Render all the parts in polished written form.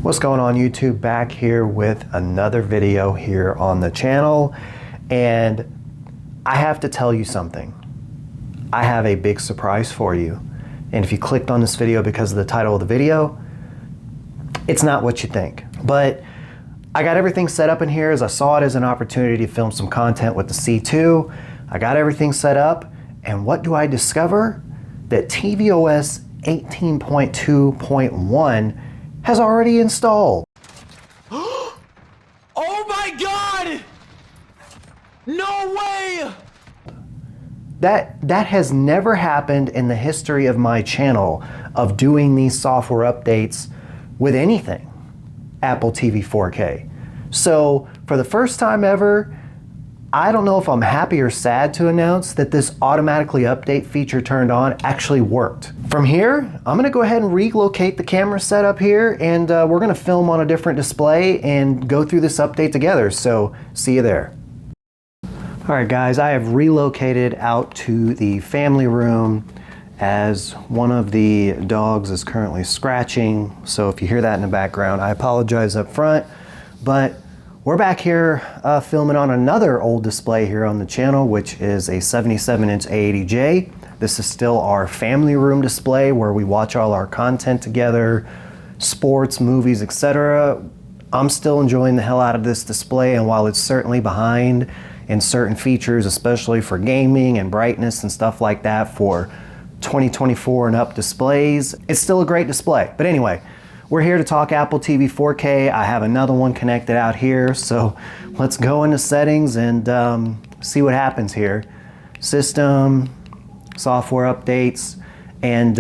What's going on YouTube? Back here with another video here on the channel, and I have to tell you something. I have a big surprise for you, and if you clicked on this video because of the title of the video, it's not what you think. But I got everything set up in here as I saw it as an opportunity to film some content with the C2. I got everything set up, and what do I discover? That tvOS 18.2.1 has already installed. Oh my God! No way! That has never happened in the history of my channel of doing these software updates with anything Apple TV 4K. So for the first time ever, I don't know if I'm happy or sad to announce that this automatically update feature turned on actually worked. From here, I'm gonna go ahead and relocate the camera setup here, and we're gonna film on a different display and go through this update together. So see you there. All right guys, I have relocated out to the family room as one of the dogs is currently scratching. So if you hear that in the background, I apologize up front, but we're back here filming on another old display here on the channel, which is a 77-inch A80J. This is still our family room display where we watch all our content together, sports, movies, etc. I'm still enjoying the hell out of this display, and while it's certainly behind in certain features, especially for gaming and brightness and stuff like that for 2024 and up displays, it's still a great display. But anyway, we're here to talk Apple TV 4K. I have another one connected out here, so let's go into settings and see what happens here. System, software updates, and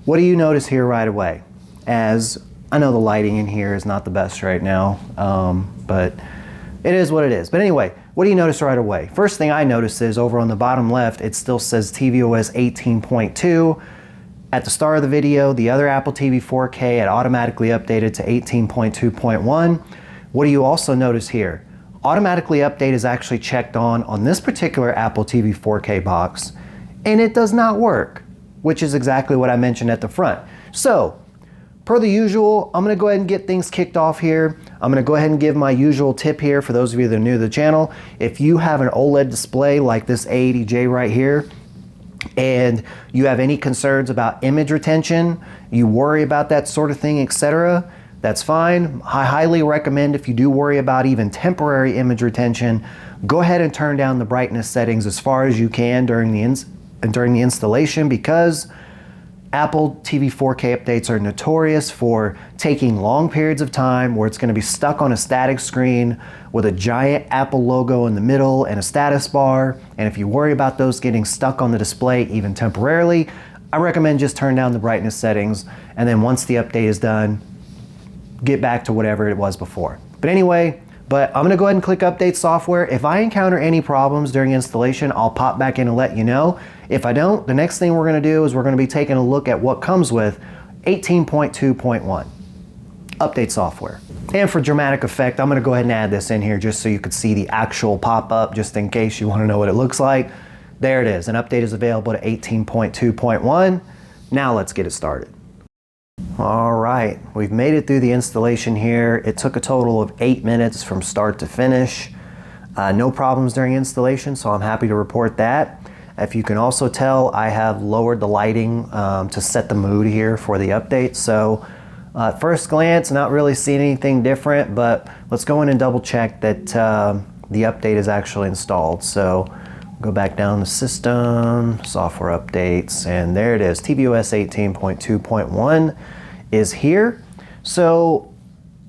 what do you notice here right away? As I know the lighting in here is not the best right now, but it is what it is. But anyway, what do you notice right away? First thing I notice is over on the bottom left, it still says tvOS 18.2. At the start of the video, the other Apple TV 4K had automatically updated to 18.2.1. What do you also notice here? Automatically update is actually checked on this particular Apple TV 4K box, and it does not work, which is exactly what I mentioned at the front. So, per the usual, I'm gonna go ahead and get things kicked off here. I'm gonna go ahead and give my usual tip here for those of you that are new to the channel. If you have an OLED display like this A80J right here, and you have any concerns about image retention, you worry about that sort of thing, etc., that's fine. I highly recommend, if you do worry about even temporary image retention, go ahead and turn down the brightness settings as far as you can during the installation, because Apple TV 4K updates are notorious for taking long periods of time where it's going to be stuck on a static screen with a giant Apple logo in the middle and a status bar. And if you worry about those getting stuck on the display even temporarily, I recommend just turn down the brightness settings, and then once the update is done, get back to whatever it was before. But anyway, I'm gonna go ahead and click update software. If I encounter any problems during installation, I'll pop back in and let you know. If I don't, the next thing we're gonna do is we're gonna be taking a look at what comes with 18.2.1 update software. And for dramatic effect, I'm gonna go ahead and add this in here just so you could see the actual pop-up, just in case you wanna know what it looks like. There it is, an update is available to 18.2.1. Now let's get it started. All right, we've made it through the installation here. It took a total of 8 minutes from start to finish. No problems during installation, so I'm happy to report that. If you can also tell, I have lowered the lighting to set the mood here for the update. So at first glance, not really seeing anything different, but let's go in and double check that the update is actually installed. So go back down to System, Software Updates, and there it is. tvOS 18.2.1 is here. So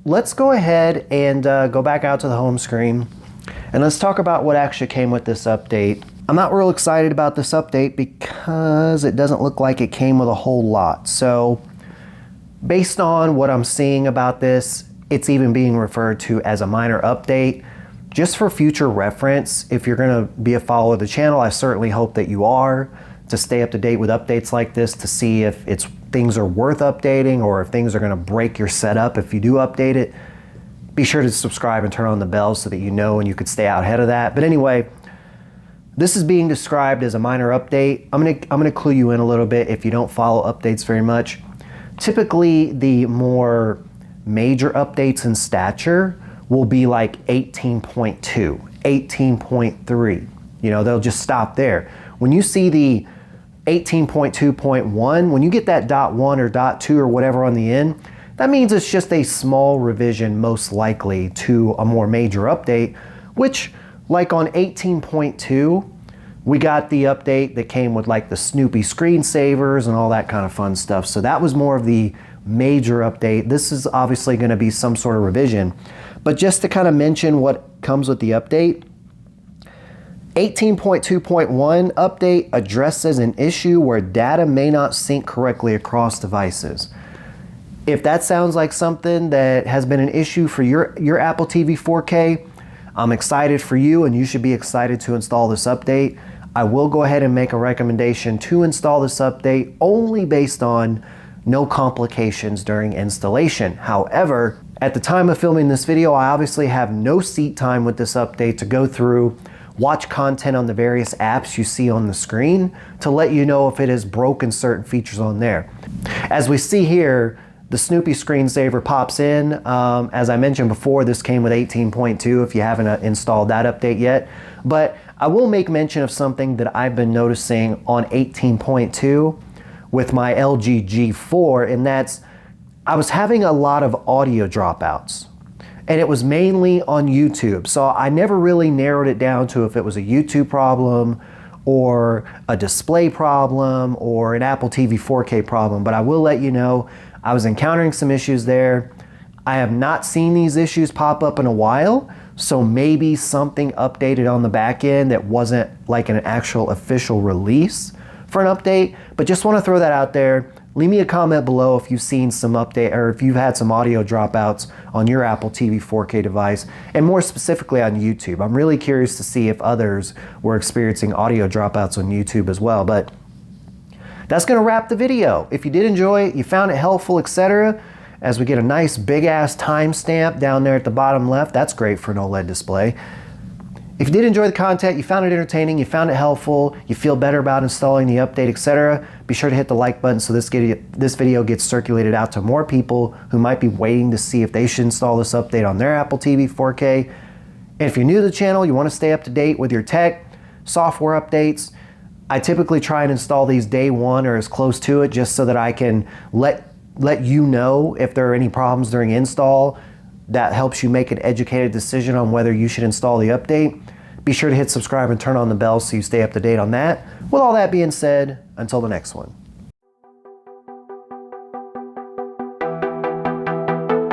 let's go ahead and go back out to the home screen, and let's talk about what actually came with this update. I'm not real excited about this update because it doesn't look like it came with a whole lot. So based on what I'm seeing about this, it's even being referred to as a minor update. Just for future reference, if you're gonna be a follower of the channel, I certainly hope that you are, to stay up to date with updates like this, to see if things are worth updating or if things are gonna break your setup if you do update it. Be sure to subscribe and turn on the bell so that you know and you could stay out ahead of that. But anyway, this is being described as a minor update. I'm gonna clue you in a little bit if you don't follow updates very much. Typically, the more major updates in stature will be like 18.2, 18.3. You know, they'll just stop there. When you see the 18.2.1, when you get that .1 or .2 or whatever on the end, that means it's just a small revision, most likely, to a more major update, which, like on 18.2, we got the update that came with like the Snoopy screensavers and all that kind of fun stuff. So that was more of the major update. This is obviously going to be some sort of revision. But just to kind of mention what comes with the update, 18.2.1 update addresses an issue where data may not sync correctly across devices. If that sounds like something that has been an issue for your Apple TV 4K, I'm excited for you, and you should be excited to install this update. I will go ahead and make a recommendation to install this update only based on no complications during installation. However, at the time of filming this video, I obviously have no seat time with this update to go through, watch content on the various apps you see on the screen to let you know if it has broken certain features on there. As we see here, the Snoopy screensaver pops in. As I mentioned before, this came with 18.2 if you haven't installed that update yet. But I will make mention of something that I've been noticing on 18.2 with my LG G4, and that's I was having a lot of audio dropouts. And it was mainly on YouTube. So I never really narrowed it down to if it was a YouTube problem or a display problem or an Apple TV 4K problem. But I will let you know, I was encountering some issues there. I have not seen these issues pop up in a while, so maybe something updated on the back end that wasn't like an actual official release for an update, but just want to throw that out there. Leave me a comment below if you've seen some update or if you've had some audio dropouts on your Apple TV 4K device, and more specifically on YouTube. I'm really curious to see if others were experiencing audio dropouts on YouTube as well, but that's going to wrap the video. If you did enjoy it, you found it helpful, etc., as we get a nice big ass timestamp down there at the bottom left, that's great for an OLED display. If you did enjoy the content, you found it entertaining, you found it helpful, you feel better about installing the update, etc., be sure to hit the like button so this video gets circulated out to more people who might be waiting to see if they should install this update on their Apple TV 4K. And if you're new to the channel, you want to stay up to date with your tech, software updates, I typically try and install these day one or as close to it just so that I can let you know if there are any problems during install. That helps you make an educated decision on whether you should install the update. Be sure to hit subscribe and turn on the bell so you stay up to date on that. With all that being said, until the next one.